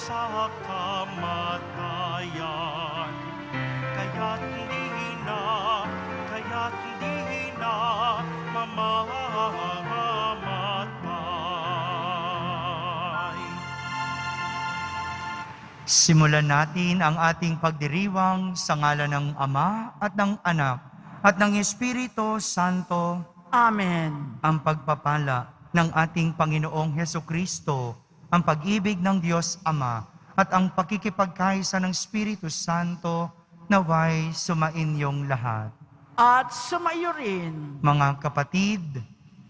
sa kamatayan. Kaya't di na mamamatay. Simulan natin ang ating pagdiriwang sa ngalan ng Ama at ng Anak at ng Espiritu Santo. Amen. Ang pagpapala ng ating Panginoong Hesukristo, ang pag-ibig ng Diyos Ama, at ang pakikipagkaisa ng Espiritu Santo, naway sumainyong lahat. At sumayo rin. Mga kapatid,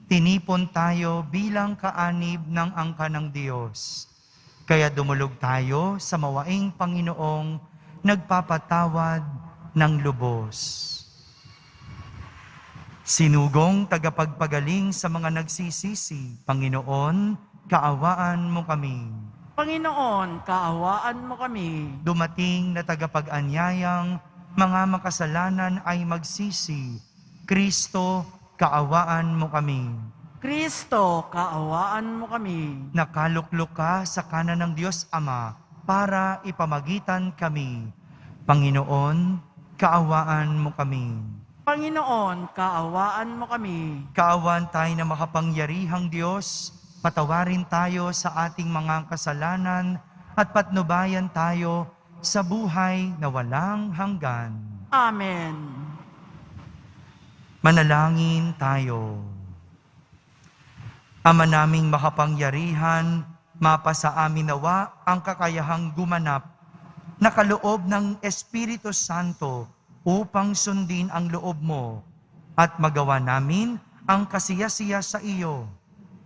tinipon tayo bilang kaanib ng angka ng Diyos. Kaya dumulog tayo sa mawaing Panginoong nagpapatawad ng lubos. Sinugong tagapagpagaling sa mga nagsisisi, Panginoon, kaawaan mo kami. Panginoon, kaawaan mo kami. Dumating na tagapag-anyayang mga makasalanan ay magsisi. Kristo, kaawaan mo kami. Kristo, kaawaan mo kami. Nakaluklok ka sa kanan ng Diyos Ama para ipamagitan kami. Panginoon, kaawaan mo kami. Panginoon, kaawaan mo kami. Kaawaan tayo na makapangyarihang Diyos, patawarin tayo sa ating mga kasalanan at patnubayan tayo sa buhay na walang hanggan. Amen. Manalangin tayo. Ama naming makapangyarihan, mapasa amin nawa ang kakayahang gumanap na kaloob ng Espiritu Santo upang sundin ang loob mo at magawa namin ang kasiyasiya sa iyo.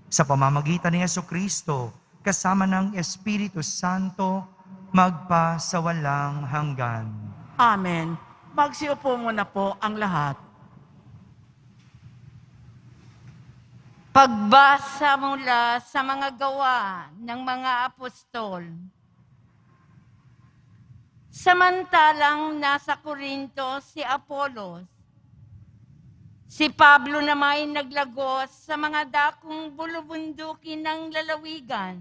Sa pamamagitan ni Jesucristo, kasama ng Espiritu Santo, magpa sa walang hanggan. Amen. Magsiupo muna po ang lahat. Pagbasa mula sa mga gawa ng mga apostol. Samantalang nasa Corinto si Apolos, si Pablo naman ay naglagos sa mga dakong bulubundukin ng lalawigan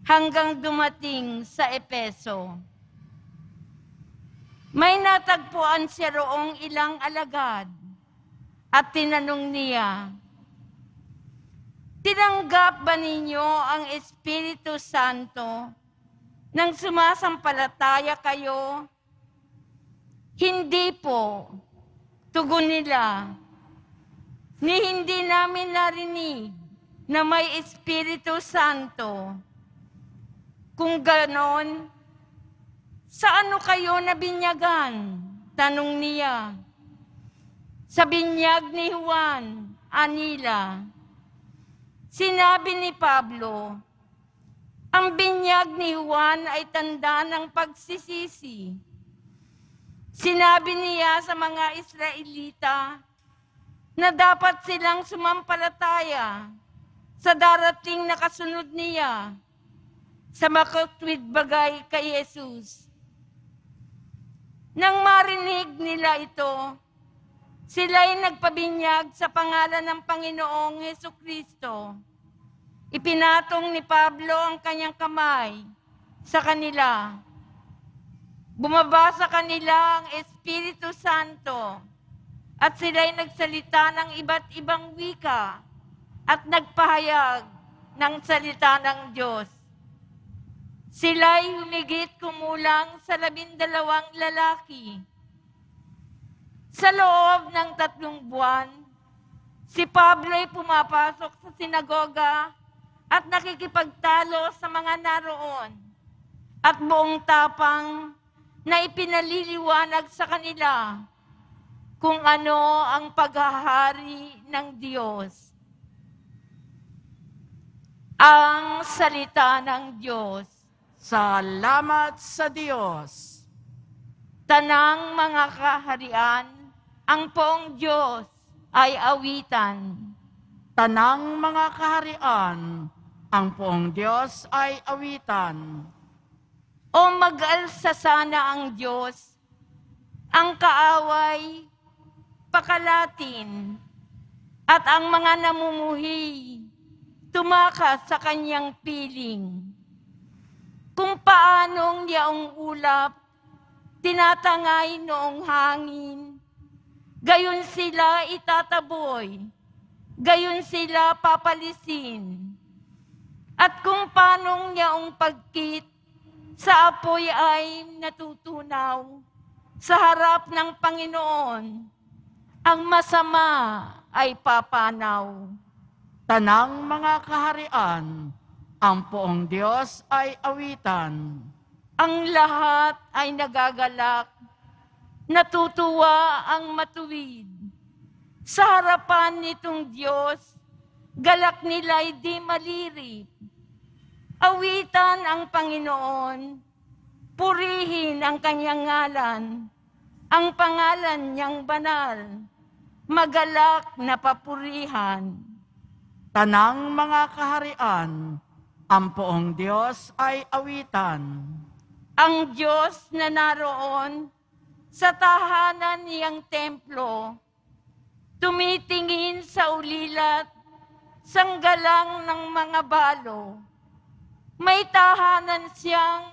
hanggang dumating sa Epeso. May natagpuan siya roong ilang alagad at tinanong niya, "Tinanggap ba ninyo ang Espiritu Santo nang sumasampalataya kayo?" "Hindi po," tugon nila, "ni hindi namin narinig na may Espiritu Santo. Kung ganon, saan kayo nabinyagan?" Tanong niya. "Sa binyag ni Juan," anila. Sinabi ni Pablo, "Ang binyag ni Juan ay tanda ng pagsisisi." Sinabi niya sa mga Israelita na dapat silang sumampalataya sa darating na kasunod niya sa makatwid bagay kay Jesus. Nang marinig nila ito, sila'y nagpabinyag sa pangalan ng Panginoong Hesukristo. Ipinatong ni Pablo ang kanyang kamay sa kanila. Bumaba sa kanila ang Espiritu Santo at sila'y nagsalita ng iba't ibang wika at nagpahayag ng salita ng Diyos. Sila'y humigit kumulang sa 12 lalaki. Sa loob ng 3 buwan, si Pablo ay pumapasok sa sinagoga at nakikipagtalo sa mga naroon at buong tapang na ipinaliliwanag sa kanila kung ano ang paghahari ng Diyos. Ang salita ng Diyos. Salamat sa Diyos. Tanang mga kaharian, ang poong Diyos ay awitan. Tanang mga kaharian, ang poong Diyos ay awitan. O mag-alsa sana ang Diyos, ang kaaway, pakalatin, at ang mga namumuhi, tumakas sa kanyang piling. kung paanong yaong ulap tinatangay noong hangin, gayon sila itataboy, gayon sila papalisin. At kung paanong yaong pagkit sa apoy ay natutunaw sa harap ng Panginoon, ang masama ay papanaw. Tanang mga kaharian, ang poong Diyos ay awitan. Ang lahat ay nagagalak, natutuwa ang matuwid. Sa harapan nitong Diyos, galak nila'y di malirip. Awitan ang Panginoon, purihin ang kanyang ngalan, ang pangalan niyang banal, magalak na papurihan. Tanang mga kaharian, ang poong Diyos ay awitan. Ang Diyos na naroon sa tahanan niyang templo, tumitingin sa ulilat, sanggalang ng mga balo. May tahanan siyang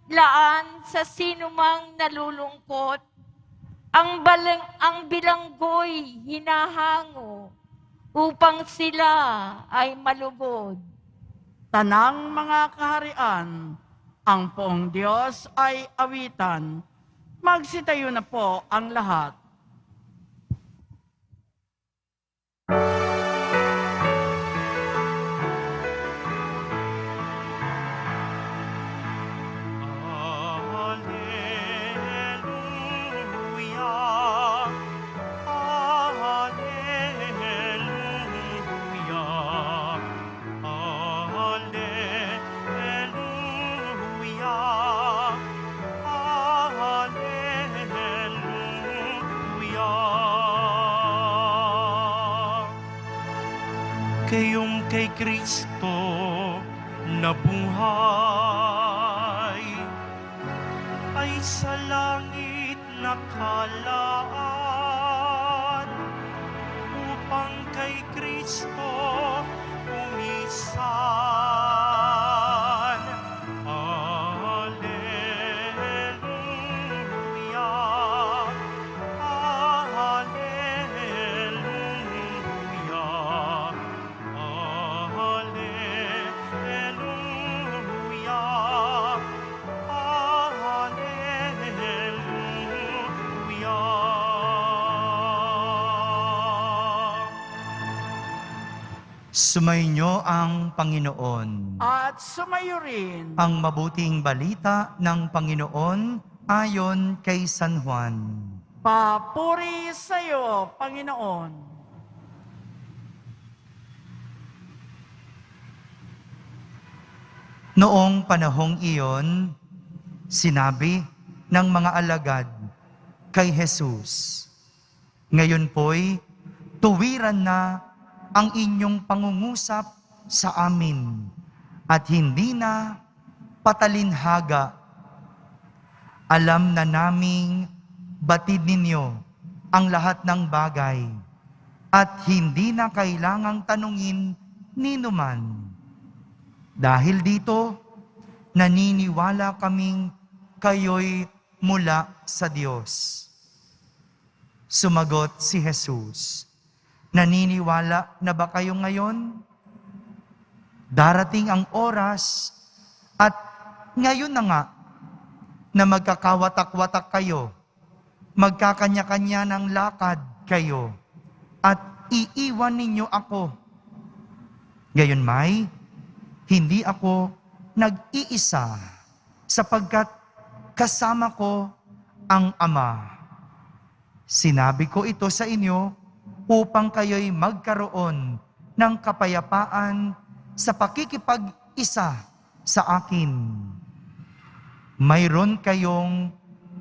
laan sa sinumang nalulungkot. Ang bilanggo'y hinahango upang sila ay malugod. Tanang mga kaharian, ang poong Diyos ay awitan. Magsitayo na po ang lahat. Kayong kay Kristo na buhay ay sa langit nakalaan upang kay Kristo umisan. Alleluia, alleluia. Sumainyo ang Panginoon. At sumayo rin. Ang mabuting balita ng Panginoon ayon kay San Juan. Papuri sa iyo, Panginoon. Noong panahong iyon, sinabi ng mga alagad kay Jesus, "Ngayon po'y tuwiran na ang inyong pangungusap sa amin at hindi na patalinhaga. Alam na naming batid ninyo ang lahat ng bagay at hindi na kailangang tanungin ninuman. Dahil dito, naniniwala kaming kayo'y mula sa Diyos." Sumagot si Jesus, "Naniniwala na ba kayo ngayon? Darating ang oras at ngayon na nga na magkakawatak-watak kayo, magkakanya-kanya ng lakad kayo, at iiwan ninyo ako. Gayunmay, hindi ako nag-iisa sapagkat kasama ko ang Ama. Sinabi ko ito sa inyo upang kayo'y magkaroon ng kapayapaan sa pakikipag-isa sa akin. Mayroon kayong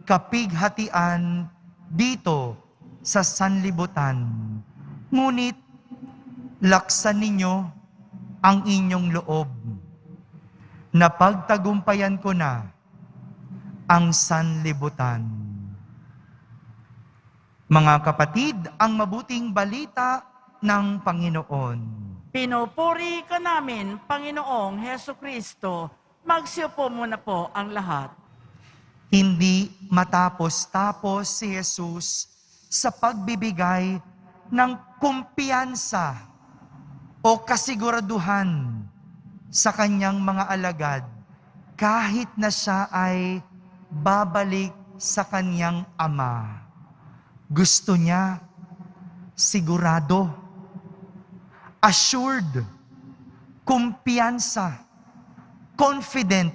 kapighatian dito sa sanlibutan, ngunit laksan ninyo ang inyong loob. Napagtagumpayan ko na ang sanlibutan." Mga kapatid, ang mabuting balita ng Panginoon. Pinupuri ka namin, Panginoong Heso Kristo. Magsiupo muna po ang lahat. Hindi matapos-tapos si Jesus sa pagbibigay ng kumpiyansa o kasiguraduhan sa kanyang mga alagad kahit na siya ay babalik sa kanyang ama. Gusto niya sigurado, assured, kumpiyansa, confident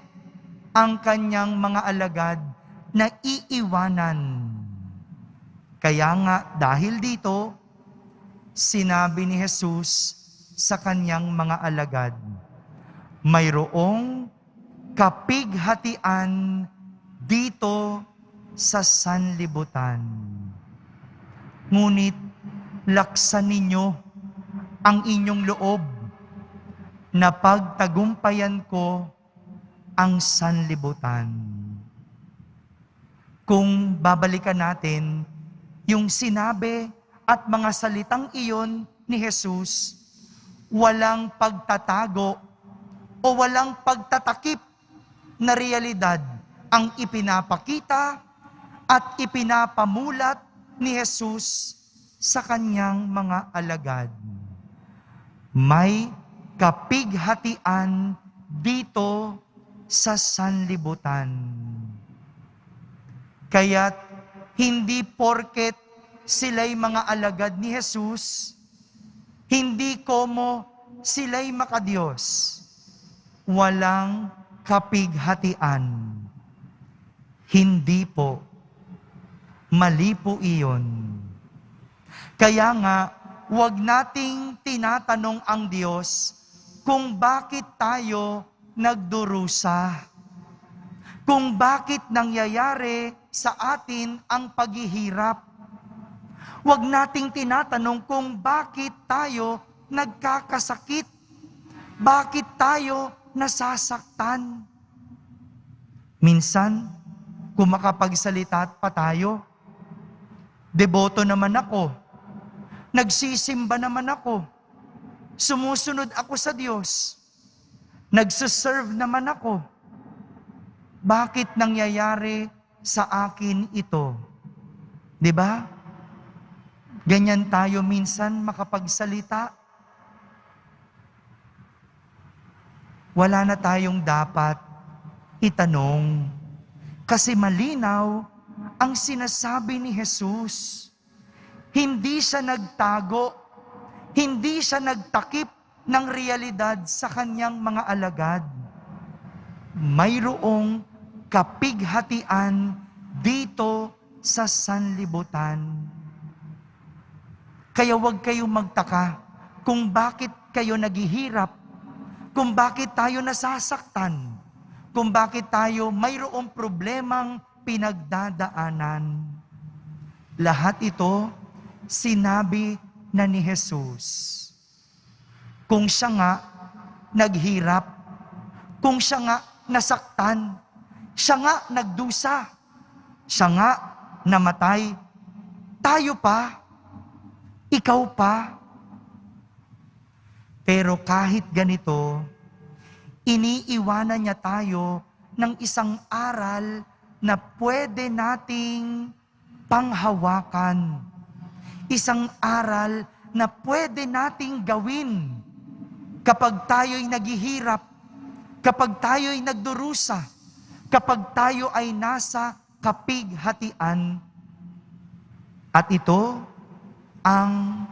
ang kanyang mga alagad na iiwanan. Kaya nga dahil dito, sinabi ni Jesus sa kanyang mga alagad, mayroong kapighatian dito sa sanlibutan. Ngunit laksan ninyo ang inyong loob na pagtagumpayan ko ang sanlibutan. Kung babalikan natin yung sinabi at mga salitang iyon ni Jesus, walang pagtatago o walang pagtatakip na realidad ang ipinapakita at ipinapamulat ni Jesus sa kanyang mga alagad. May kapighatian dito sa sanlibutan. Kaya't hindi porket sila'y mga alagad ni Jesus, hindi komo sila'y makadiyos. Walang kapighatian. Hindi po. Mali po iyon. Kaya nga, huwag nating tinatanong ang Diyos kung bakit tayo nagdurusa. Kung bakit nangyayari sa atin ang paghihirap. Huwag nating tinatanong kung bakit tayo nagkakasakit. Bakit tayo nasasaktan? Minsan, kung makapagsalita pa tayo, deboto naman ako, nagsisimba naman ako, sumusunod ako sa Diyos, nagsiserve naman ako. Bakit nangyayari sa akin ito? 'Di ba? Ganyan tayo minsan makapagsalita. Wala na tayong dapat itanong. Kasi malinaw ang sinasabi ni Jesus. Hindi siya nagtago, hindi siya nagtakip ng realidad sa kanyang mga alagad. Mayroong kapighatian dito sa sanlibutan. Kaya huwag kayong magtaka kung bakit kayo naghihirap, kung bakit tayo nasasaktan, kung bakit tayo mayroong problemang pinagdadaanan. Lahat ito, sinabi na ni Jesus. Kung siya nga naghirap, kung siya nga nasaktan, siya nga nagdusa, siya nga namatay, tayo pa, ikaw pa. Pero kahit ganito, iniiwanan niya tayo ng isang aral na pwede nating panghawakan. Isang aral na pwede nating gawin kapag tayo'y naghihirap, kapag tayo'y nagdurusa, kapag tayo ay nasa kapighatian. At ito ang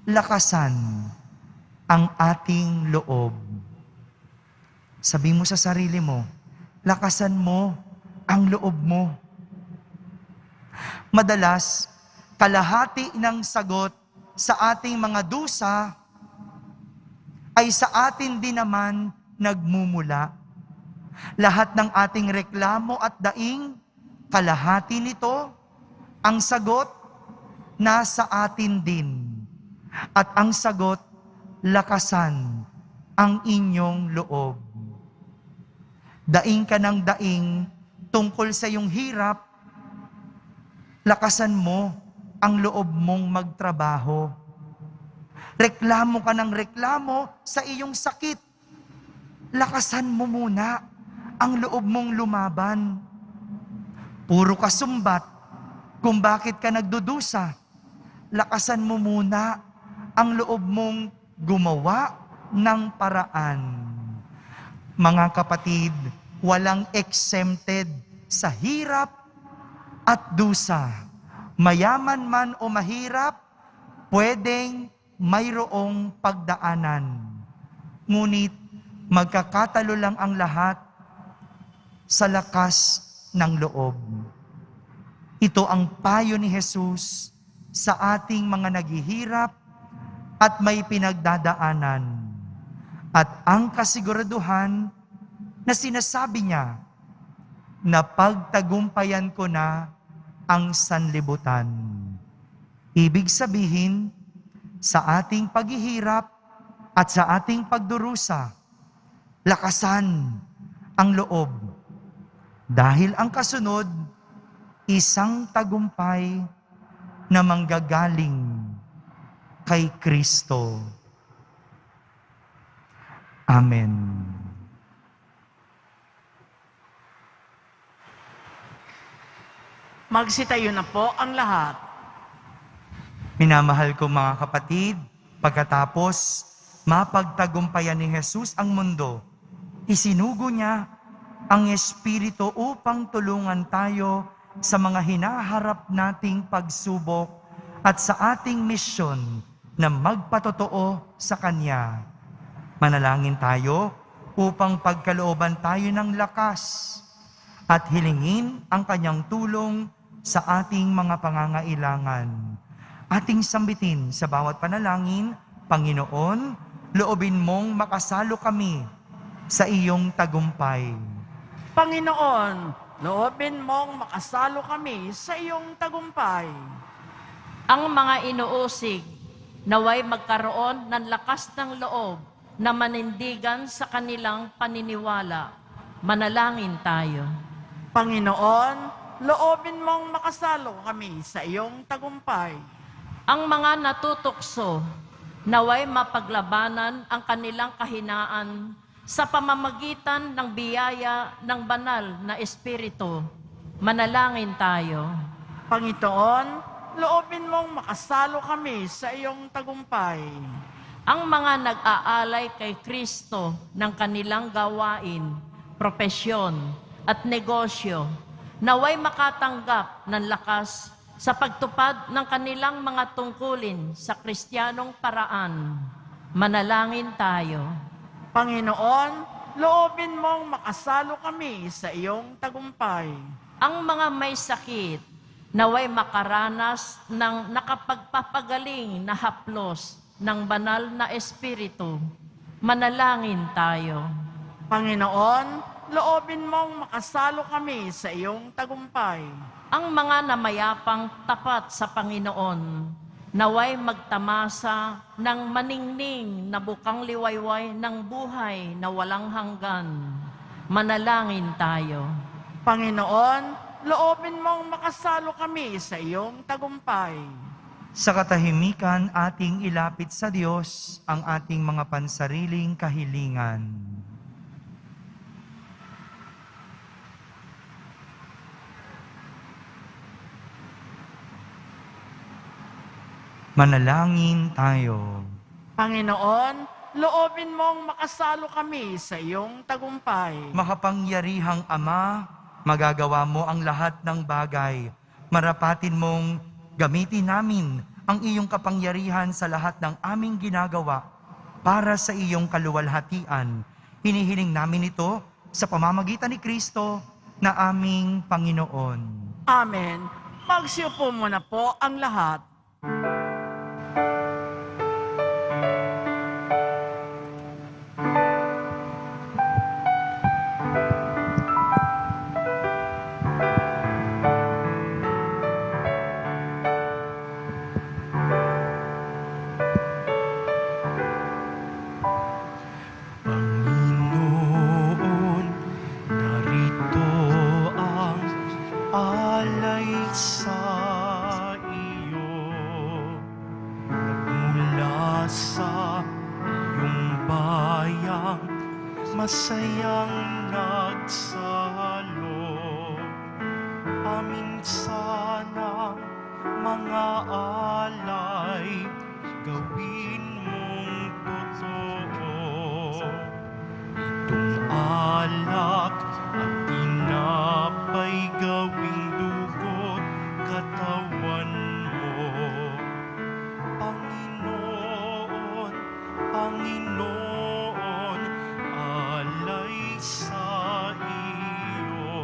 lakasan ang ating loob. Sabi mo sa sarili mo, lakasan mo ang loob mo. Madalas, kalahati ng sagot sa ating mga dusa ay sa atin din naman nagmumula. Lahat ng ating reklamo at daing, kalahati nito, ang sagot, nasa atin din. At ang sagot, lakasan ang inyong loob. Daing ka ng daing tungkol sa iyong hirap, lakasan mo ang loob mong magtrabaho. Reklamo ka ng reklamo sa iyong sakit. Lakasan mo muna ang loob mong lumaban. Puro ka sumbat kung bakit ka nagdudusa. Lakasan mo muna ang loob mong gumawa ng paraan. Mga kapatid, walang exempted sa hirap at dusa. Mayaman man o mahirap, pwedeng mayroong pagdaanan. Ngunit magkakatalo lang ang lahat sa lakas ng loob. Ito ang payo ni Jesus sa ating mga naghihirap at may pinagdadaanan. At ang kasiguraduhan na sinasabi niya na pagtagumpayan ko na ang sanlibutan. Ibig sabihin, sa ating paghihirap at sa ating pagdurusa, lakasan ang loob. Dahil ang kasunod, isang tagumpay na manggagaling kay Kristo. Amen. Magsitayo na po ang lahat. Minamahal ko mga kapatid, pagkatapos mapagtagumpayan ni Jesus ang mundo, isinugo niya ang Espiritu upang tulungan tayo sa mga hinaharap nating pagsubok at sa ating misyon na magpatotoo sa Kanya. Manalangin tayo upang pagkalooban tayo ng lakas at hilingin ang Kanyang tulong sa ating mga pangangailangan. Ating sambitin sa bawat panalangin, Panginoon, loobin mong makasalo kami sa iyong tagumpay. Panginoon, loobin mong makasalo kami sa iyong tagumpay. Ang mga inuusig, naway magkaroon ng lakas ng loob na manindigan sa kanilang paniniwala. Manalangin tayo. Panginoon, loobin mong makasalo kami sa iyong tagumpay. Ang mga natutukso, naway mapaglabanan ang kanilang kahinaan sa pamamagitan ng biyaya ng banal na Espiritu. Manalangin tayo. Panginoon, loobin mong makasalo kami sa iyong tagumpay. Ang mga nag-aalay kay Kristo ng kanilang gawain, propesyon at negosyo, naway makatanggap ng lakas sa pagtupad ng kanilang mga tungkulin sa Kristiyanong paraan. Manalangin tayo. Panginoon, loobin mong makasalo kami sa iyong tagumpay. Ang mga may sakit, naway makaranas ng nakapagpapagaling na haplos ng banal na Espiritu. Manalangin tayo. Panginoon, loobin mong makasalo kami sa iyong tagumpay. Ang mga namayapang tapat sa Panginoon, naway magtamasa ng maningning na bukang liwayway ng buhay na walang hanggan. Manalangin tayo. Panginoon, loobin mong makasalo kami sa iyong tagumpay. Sa katahimikan, ating ilapit sa Diyos ang ating mga pansariling kahilingan. Manalangin tayo. Panginoon, loobin mong makasalo kami sa iyong tagumpay. Makapangyarihang Ama, magagawa mo ang lahat ng bagay. Marapatin mong gamitin namin ang iyong kapangyarihan sa lahat ng aming ginagawa para sa iyong kaluwalhatian. Hinihiling namin ito sa pamamagitan ni Kristo na aming Panginoon. Amen. Magsiupo muna po ang lahat. Panginoon, narito ang alay sa iyo. masayang nagsalo. Paminsanang mga alay, gawin mong totoo. Itong alak at tinapay, gawing dugo't katawan mo. Panginoon, Panginoon, alay sa iyo.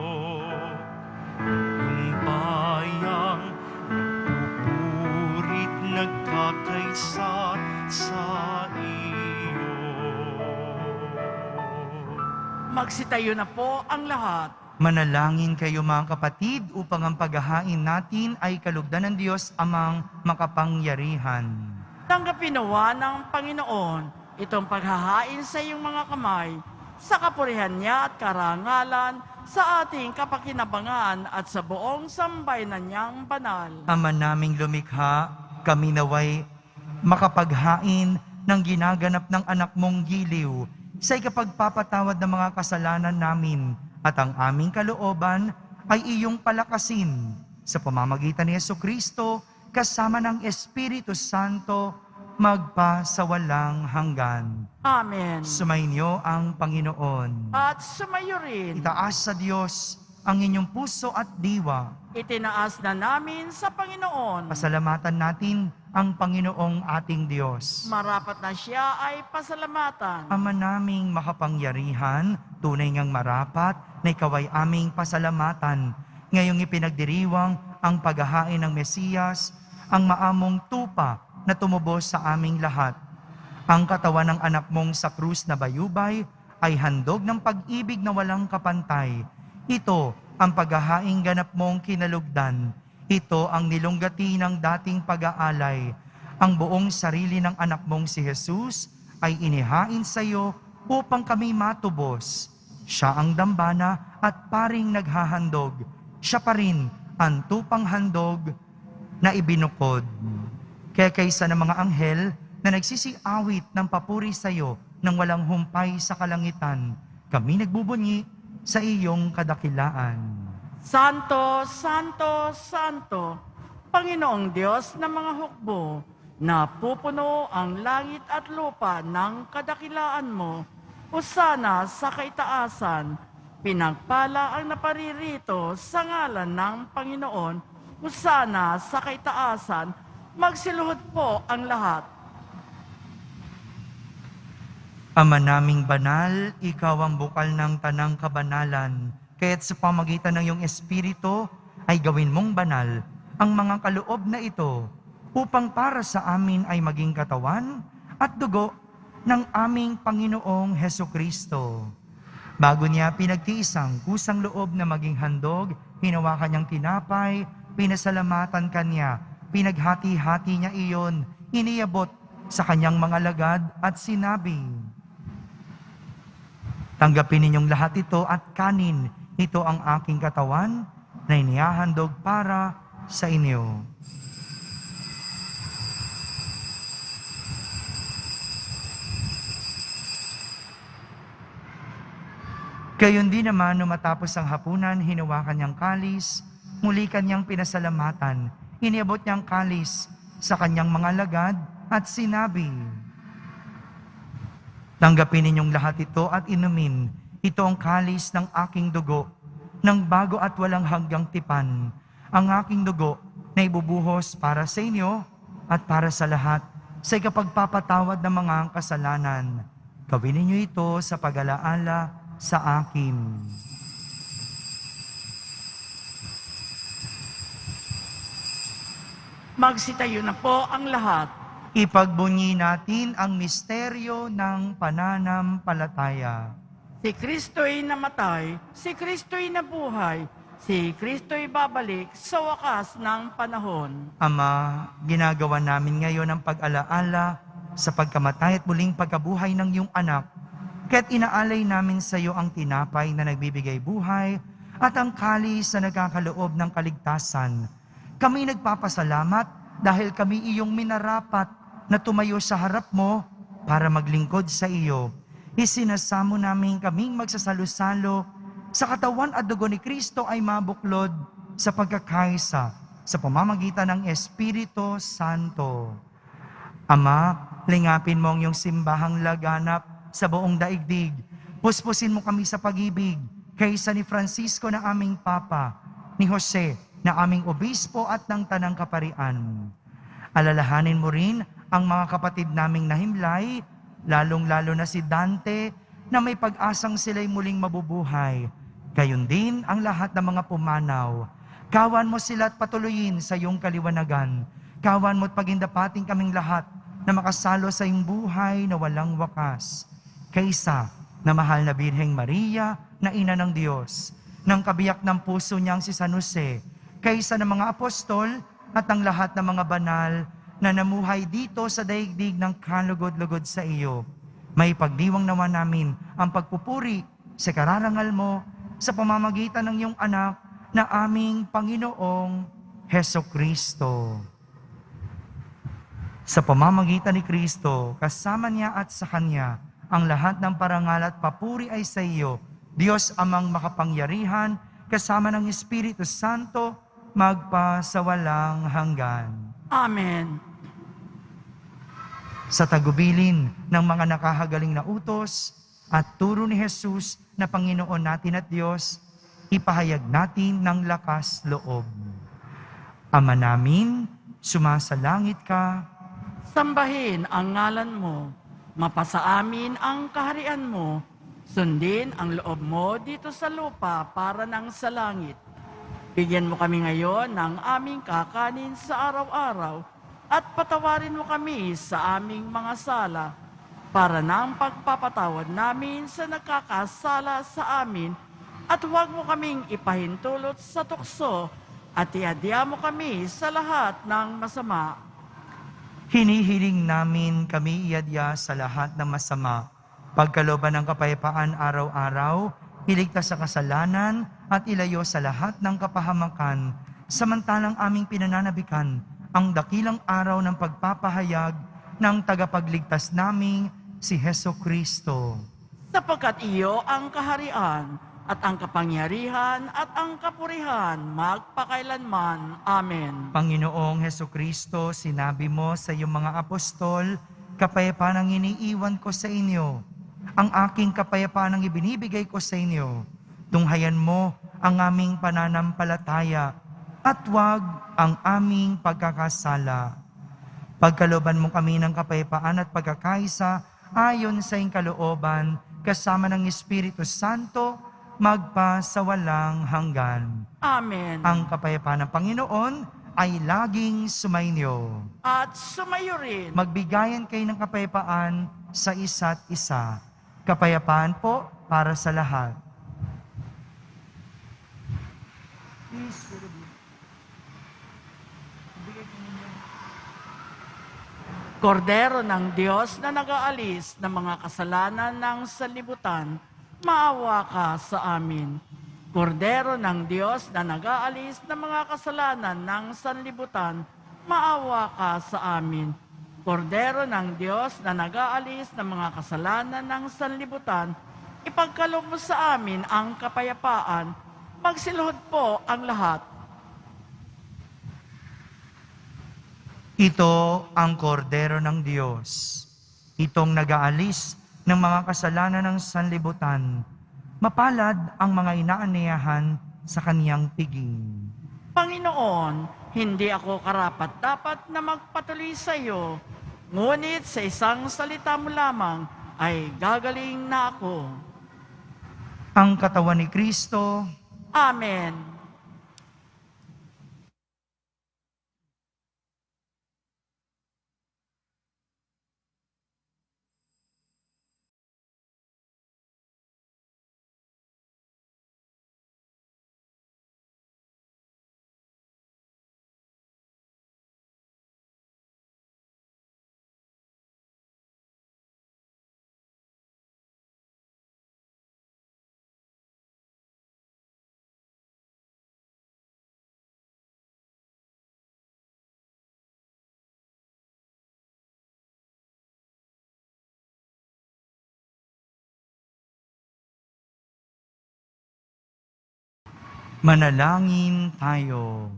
Yung bayang nagpupurit, nagkakaisa sa iyo. Magsitayo na po ang lahat. Manalangin kayo mga kapatid upang ang paghahain natin ay kalugdan ng Diyos amang makapangyarihan. Tanggapin nawa ng Panginoon itong paghahain sa iyong mga kamay, sa kapurihan niya at karangalan, sa ating kapakinabangan at sa buong sambayanan niyang banal. Ama naming lumikha, kami naway makapaghain ng ginaganap ng anak mong giliw sa ikapagpapatawad ng mga kasalanan namin, at ang aming kalooban ay iyong palakasin sa pamamagitan ni Jesucristo kasama ng Espiritu Santo magpa sa walang hanggan. Amen. Sumainyo ang Panginoon. At sumayo rin, Itaas sa Diyos ang inyong puso at diwa. itinaas na namin sa Panginoon. Pasalamatan natin ang Panginoong ating Diyos. Marapat na siya ay pasalamatan. Ama naming makapangyarihan, tunay ngang marapat na ikaw ay aming pasalamatan. Ngayong ipinagdiriwang ang paghahain ng Mesiyas, ang maamong tupa na tumubos sa aming lahat. Ang katawan ng anak mong sa krus na bayubay ay handog ng pag-ibig na walang kapantay. Ito ang paghahaing ganap mong kinalugdan. Ito ang nilunggati ng dating pag-aalay. Ang buong sarili ng anak mong si Jesus ay inihain sa iyo upang kami matubos. Siya ang dambana at paring naghahandog. Siya pa rin ang tupang handog na ibinukod. Kaya kaysa ng mga anghel na nagsisiawit ng papuri sa iyo nang walang humpay sa kalangitan, kami nagbubunyi sa iyong kadakilaan. Santo, Santo, Santo, Panginoong Diyos ng mga hukbo, napupuno ang langit at lupa ng kadakilaan mo. Hosana sa kaitaasan, pinagpala ang naparirito sa ngalan ng Panginoon. Hosana sa kaitaasan, magsiluhod po ang lahat. Ama naming banal, ikaw ang bukal ng tanang kabanalan. Kaya't sa pamagitan ng iyong Espiritu ay gawin mong banal ang mga kaloob na ito upang para sa amin ay maging katawan at dugo ng aming Panginoong Hesukristo. Bago niya pinagtiisang kusang loob na maging handog, hinawakan niyang tinapay, pinasalamatan kanya, pinaghati-hati niya iyon, iniabot sa kanyang mga lagad at sinabi, "Tanggapin ninyong lahat ito at kanin. Ito ang aking katawan na inihahandog para sa inyo." Gayon din naman, nung matapos ang hapunan, hinawakan niyang kalis, muli kanyang pinasalamatan, iniabot niyang kalis sa kanyang mga lagad at sinabi, "Tanggapin ninyong lahat ito at inumin. Ito ang kalis ng aking dugo, ng bago at walang hanggang tipan. Ang aking dugo na ibubuhos para sa inyo at para sa lahat sa ikapagpapatawad ng mga kasalanan. Gawin ninyo ito sa pag-alaala sa akin." Magsitayo na po ang lahat. Ipagbunyi natin ang misteryo ng pananampalataya. Si Kristo'y namatay, si Kristo'y nabuhay, si Kristo'y babalik sa wakas ng panahon. Ama, ginagawa namin ngayon ang pag-alaala sa pagkamatay at muling pagkabuhay ng iyong anak. Kaya't inaalay namin sa iyo ang tinapay na nagbibigay buhay at ang kalis na nagkakaloob ng kaligtasan. Kami nagpapasalamat dahil kami iyong minarapat na tumayo sa harap mo para maglingkod sa iyo. isinasamo namin kaming magsasalo-salo sa katawan at dugo ni Kristo ay mabuklod sa pagkakaisa sa pamamagitan ng Espiritu Santo. Ama, lingapin mo ang iyong simbahang laganap sa buong daigdig. Puspusin mo kami sa pag-ibig kaysa ni Francisco na aming Papa, ni Jose na aming Obispo at ng Tanang Kaparian. Alalahanin mo rin ang mga kapatid naming nahimlay, lalong-lalo na si Dante, na may pag-asang sila'y muling mabubuhay. Gayon din ang lahat ng mga pumanaw. Kawan mo sila at patuloyin sa iyong kaliwanagan. Kawan mo at pagindapating kaming lahat na makasalo sa iyong buhay na walang wakas. Kaysa na mahal na Birheng Maria, na ina ng Diyos, ng kabiyak ng puso niyang si San Jose, kaysa ng mga apostol at ang lahat ng mga banal na namuhay dito sa daigdig ng kalugod-lugod sa iyo. May pagdiwang nawa namin ang pagpupuri sa kararangal mo sa pamamagitan ng iyong anak na aming Panginoong Hesukristo. Sa pamamagitan ni Kristo, kasama niya at sa Kanya, ang lahat ng parangal at papuri ay sa iyo, Diyos amang makapangyarihan, kasama ng Espiritu Santo, magpasawalang hanggan. Amen. Sa tagubilin ng mga nakahagaling na utos at turo ni Jesus na Panginoon natin at Diyos, ipahayag natin ng lakas loob. Ama namin, sumasalangit ka, Sambahin ang ngalan mo, mapasa amin ang kaharian mo, sundin ang loob mo dito sa lupa para nang sa langit. Bigyan mo kami ngayon ng aming kakanin sa araw-araw at patawarin mo kami sa aming mga sala para nang pagpapatawad namin sa nagkakasala sa amin at huwag mo kaming ipahintulot sa tukso at iadya mo kami sa lahat ng masama. hinihiling namin kami iadya sa lahat ng masama, pagkalooban ng kapayapaan araw-araw, iligtas sa kasalanan at ilayo sa lahat ng kapahamakan, samantalang aming pinananabikan ang dakilang araw ng pagpapahayag ng tagapagligtas naming si Hesukristo. Sapagkat iyo ang kaharian at ang kapangyarihan at ang kapurihan magpakailanman. Amen. Panginoong Hesukristo, sinabi mo sa iyong mga apostol, kapayapaan ang iniiwan ko sa inyo. Ang aking kapayapaan ang ibinibigay ko sa inyo. Tunghayan mo ang aming pananampalataya at huwag ang aming pagkakasala. Pagkalooban mo kami ng kapayapaan at pagkakaisa ayon sa iyong kalooban, kasama ng Espiritu Santo, magpasawalang hanggan. Amen. Ang kapayapaan ng Panginoon ay laging sumainyo. At sumayo rin. Magbigayan kayo ng kapayapaan sa isa't isa. Kapayapaan po para sa lahat. Kordero ng Diyos na nag-aalis ng mga kasalanan ng sanlibutan, maawa ka sa amin. Kordero ng Diyos na nag-aalis ng mga kasalanan ng sanlibutan, maawa ka sa amin. Kordero ng Diyos na nag-aalis ng mga kasalanan ng sanlibutan, ipagkaloob mo sa amin ang kapayapaan. Magsiluhod po ang lahat. Ito ang kordero ng Diyos. Itong nag-aalis ng mga kasalanan ng sanlibutan. Mapalad ang mga inaaniyahan sa kaniyang piging. Panginoon, hindi ako karapat-dapat na magpatuloy sa iyo, ngunit sa isang salita mo lamang ay gagaling na ako. Ang katawan ni Kristo, Amen. Manalangin tayo.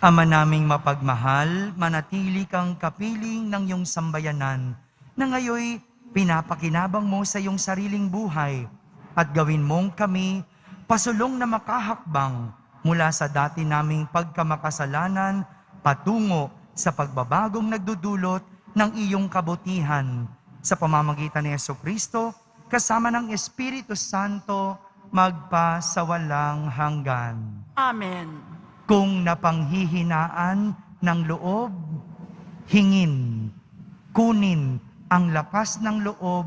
Ama naming mapagmahal, manatili kang kapiling ng iyong sambayanan na ngayoy pinapakinabang mo sa iyong sariling buhay at gawin mong kami pasulong na makahakbang mula sa dati naming pagkamakasalanan patungo sa pagbabagong nagdudulot ng iyong kabutihan. Sa pamamagitan ni Jesucristo, kasama ng Espiritu Santo, magpasawalang hanggan. Amen. Kung napanghihinaan ng loob, hingin, kunin ang lakas ng loob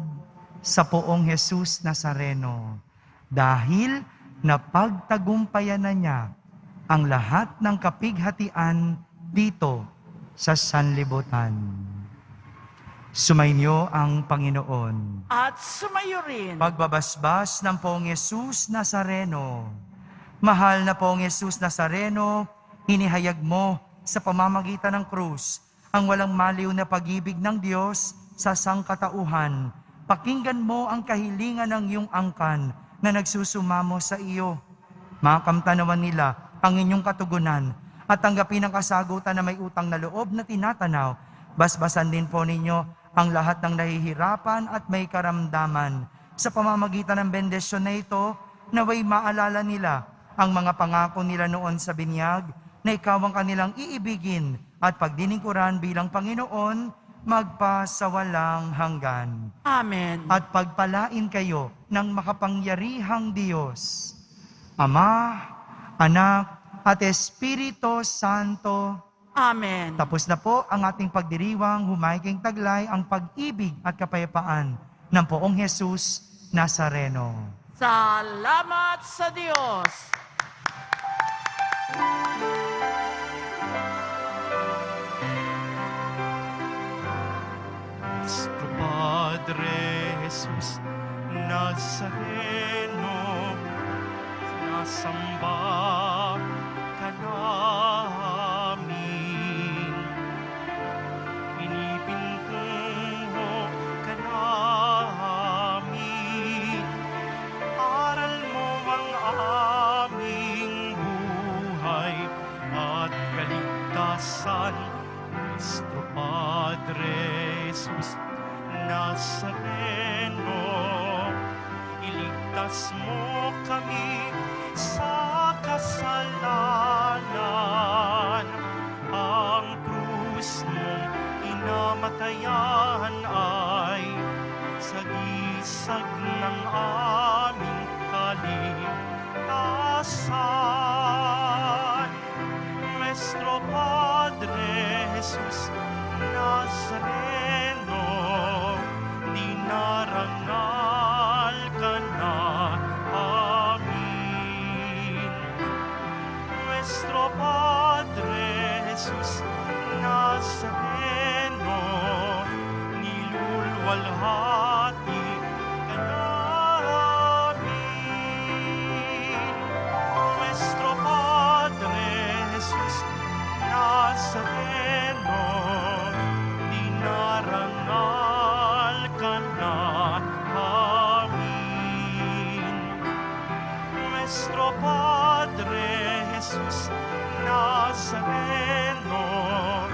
sa Poong Jesus Nazareno. Dahil napagtagumpayan na niya ang lahat ng kapighatian dito sa sanlibutan. Sumainyo ang Panginoon. At sumayo rin. Pagbabasbas ng Poong Jesus Nazareno. Mahal na Poong Jesus Nazareno, inihayag mo sa pamamagitan ng krus ang walang maliw na pag-ibig ng Diyos sa sangkatauhan. Pakinggan mo ang kahilingan ng iyong angkan na nagsusumamo sa iyo. Makamtanawan nila ang inyong katugunan at tanggapin ang kasagutan na may utang na loob na tinatanaw. Basbasan din po ninyo ang lahat ng nahihirapan at may karamdaman. Sa pamamagitan ng bendisyon na ito, naway maalala nila ang mga pangako nila noon sa binyag na ikaw ang kanilang iibigin at pagdiningkuran bilang Panginoon, magpasawalang hanggan. Amen. At pagpalain kayo ng makapangyarihang Diyos, Ama, Anak, at Espiritu Santo. Amen. Tapos na po ang ating pagdiriwang, humayging taglay ang pag-ibig at kapayapaan ng Poong Jesus Nazareno. Salamat sa Diyos. Nuestro Padre Jesus Nazareno, sinasamba ka namin. Pinipintungo ka namin. Aral mo ang aming buhay at kaligtasan. Nuestro Padre Jesus Nazareno, iligtas mo kami sa kasalanan. Ang krus mong kinamatayan ay sagisag ng aming kaligtasan. Nuestro Padre Jesus Nazareno, dinarangal ka na amin. Nuestro Padre Jesus Nazareno, nilulwalhati